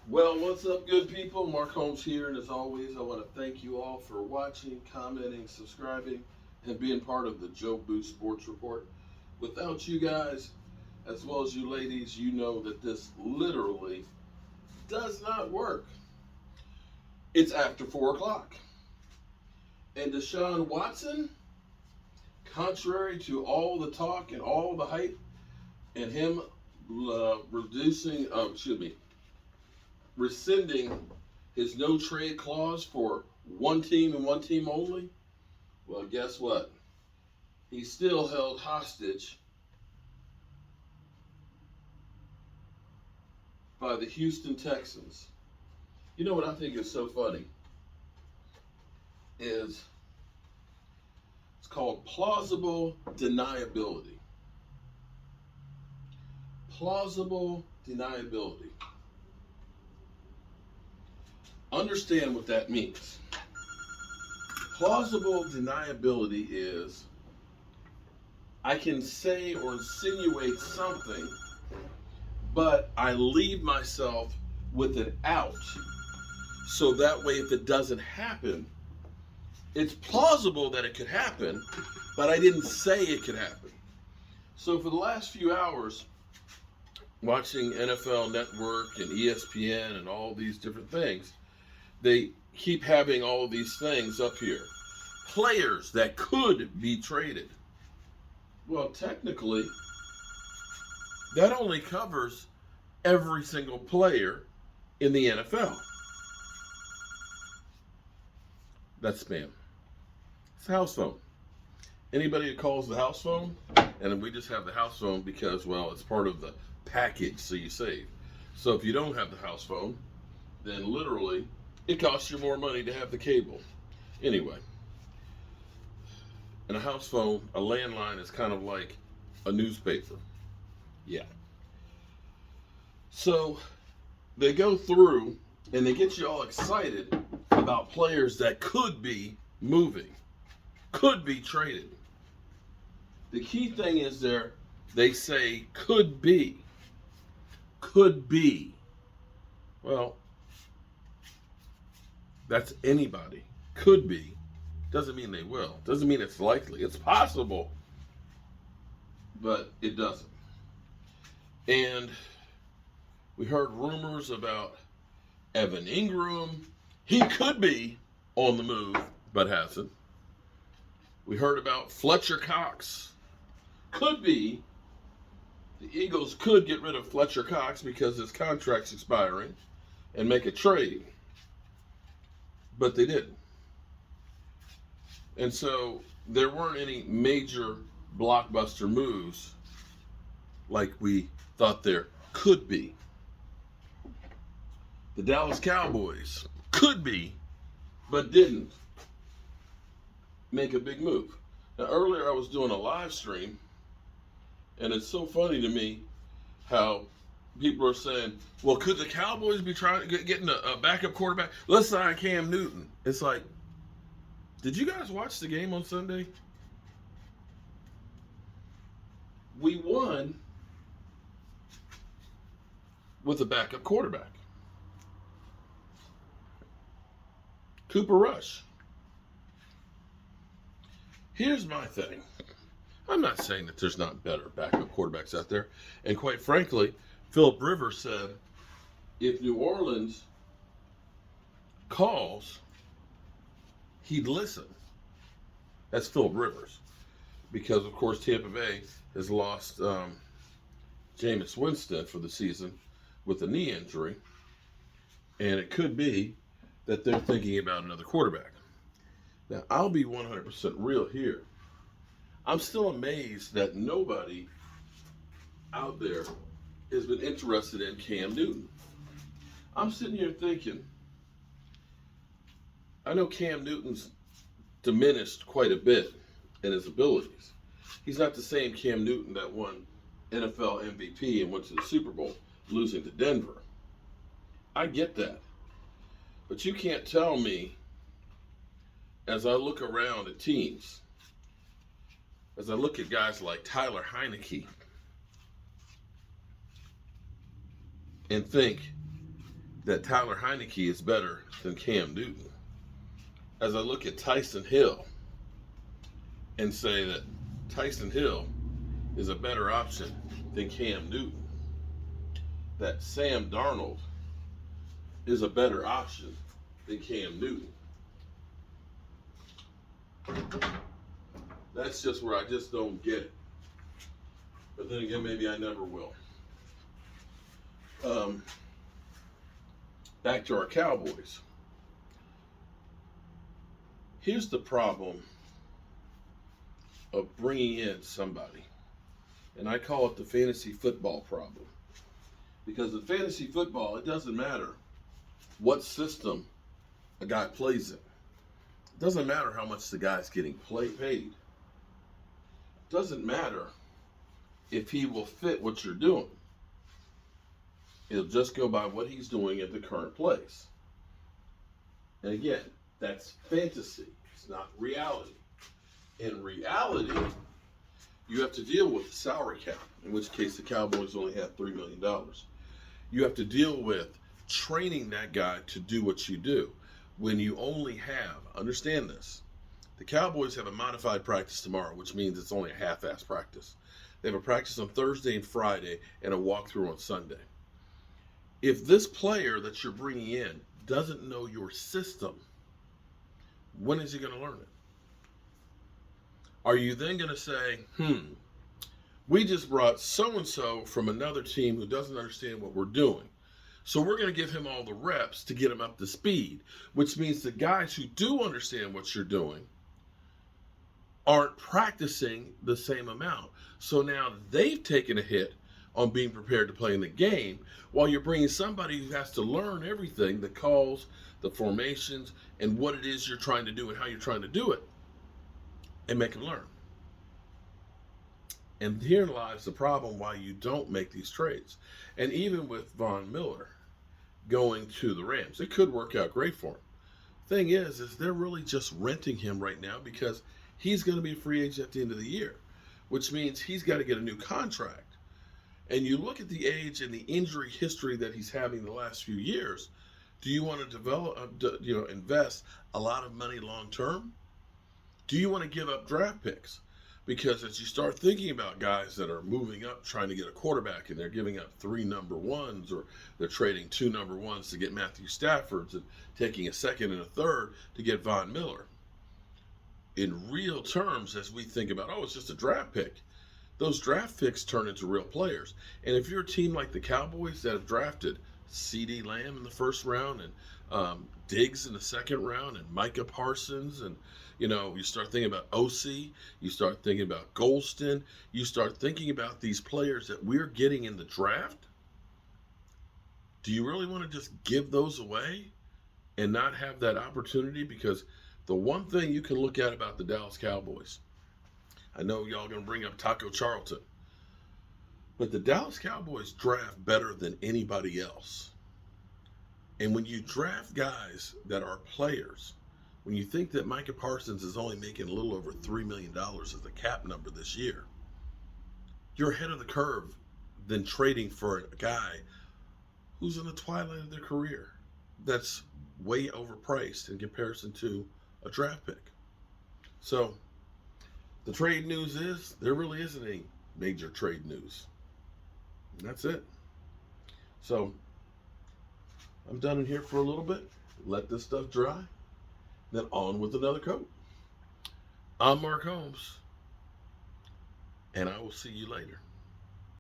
Well, what's up, good people? Mark Holmes here, and as always, I want to thank you all for watching, commenting, subscribing, and being part of the Joe Boost Sports Report. Without you guys, as well as you ladies, you know that this literally does not work. It's after 4 o'clock. And DeShawn Watson, contrary to all the talk and all the hype, and him rescinding his no trade clause for one team and one team only, well, guess what? He's still held hostage by the Houston Texans. You know what I think is so funny is it's called plausible deniability. Plausible deniability. Understand what that means. Plausible deniability is I can say or insinuate something, but I leave myself with an out. So that way, if it doesn't happen, it's plausible that it could happen, but I didn't say it could happen. So for the last few hours, watching NFL Network and ESPN and all these different things, they keep having all of these things up here. Players that could be traded. Well, technically, that only covers every single player in the NFL. That's spam. It's a house phone. Anybody that calls the house phone, and we just have the house phone because, well, it's part of the package, so you save. So if you don't have the house phone, then literally it costs you more money to have the cable. Anyway, and a house phone, a landline is kind of like a newspaper. Yeah. So they go through and they get you all excited about players that could be moving, could be traded. The key thing is they say could be. Could be. Well, that's anybody. Could be. Doesn't mean they will. Doesn't mean it's likely. It's possible, but it doesn't. And we heard rumors about Evan Ingram. He could be on the move, but hasn't. We heard about Fletcher Cox. Could be. The Eagles could get rid of Fletcher Cox because his contract's expiring and make a trade. But they didn't. And so there weren't any major blockbuster moves like we thought there could be. The Dallas Cowboys could be, but didn't make a big move. Now, earlier I was doing a live stream, and it's so funny to me how people are saying, well, could the Cowboys be trying to get a backup quarterback? Let's sign Cam Newton. It's like, did you guys watch the game on Sunday? We won with a backup quarterback. Cooper Rush. Here's my thing. I'm not saying that there's not better backup quarterbacks out there. And quite frankly, Philip Rivers said, if New Orleans calls, he'd listen. That's Philip Rivers. Because, of course, Tampa Bay has lost Jameis Winston for the season with a knee injury. And it could be that they're thinking about another quarterback. Now, I'll be 100% real here. I'm still amazed that nobody out there has been interested in Cam Newton. I'm sitting here thinking, I know Cam Newton's diminished quite a bit in his abilities. He's not the same Cam Newton that won NFL MVP and went to the Super Bowl, losing to Denver. I get that. But you can't tell me, as I look around at teams, as I look at guys like Tyler Heineke, and think that Tyler Heineke is better than Cam Newton. As I look at Tyson Hill and say that Tyson Hill is a better option than Cam Newton, that Sam Darnold is a better option than Cam Newton. That's just where I just don't get it. But then again, maybe I never will. Back to our Cowboys. Here's the problem of bringing in somebody. And I call it the fantasy football problem. Because in fantasy football, it doesn't matter what system a guy plays in. It doesn't matter how much the guy's getting paid. It doesn't matter if he will fit what you're doing. It'll just go by what he's doing at the current place. And again, that's fantasy. It's not reality. In reality, you have to deal with the salary cap, in which case the Cowboys only have $3 million. You have to deal with training that guy to do what you do. When you only have, understand this, the Cowboys have a modified practice tomorrow, which means it's only a half-ass practice. They have a practice on Thursday and Friday and a walkthrough on Sunday. If this player that you're bringing in doesn't know your system, when is he going to learn it? Are you then going to say, we just brought so-and-so from another team who doesn't understand what we're doing, so we're going to give him all the reps to get him up to speed, which means the guys who do understand what you're doing aren't practicing the same amount. So now they've taken a hit on being prepared to play in the game, while you're bringing somebody who has to learn everything, the calls, the formations, and what it is you're trying to do and how you're trying to do it, and make them learn. And here lies the problem why you don't make these trades. And even with Von Miller going to the Rams, it could work out great for him. Thing is they're really just renting him right now because he's going to be a free agent at the end of the year, which means he's got to get a new contract. And you look at the age and the injury history that he's having the last few years. Do you want to invest a lot of money long term? Do you want to give up draft picks? Because as you start thinking about guys that are moving up trying to get a quarterback and they're giving up 3 number ones, or they're trading 2 number ones to get Matthew Stafford and taking a second and a third to get Von Miller. In real terms, as we think about, it's just a draft pick, those draft picks turn into real players. And if you're a team like the Cowboys that have drafted CeeDee Lamb in the first round and Diggs in the second round and Micah Parsons, and you start thinking about OC, you start thinking about Golston, you start thinking about these players that we're getting in the draft, do you really want to just give those away and not have that opportunity? Because the one thing you can look at about the Dallas Cowboys, I know y'all going to bring up Taco Charlton, but the Dallas Cowboys draft better than anybody else. And when you draft guys that are players, when you think that Micah Parsons is only making a little over $3 million as the cap number this year, you're ahead of the curve than trading for a guy who's in the twilight of their career that's way overpriced in comparison to a draft pick. So the trade news is there really isn't any major trade news. And that's it. So I'm done in here for a little bit. Let this stuff dry. Then on with another coat. I'm Mark Holmes. And I will see you later.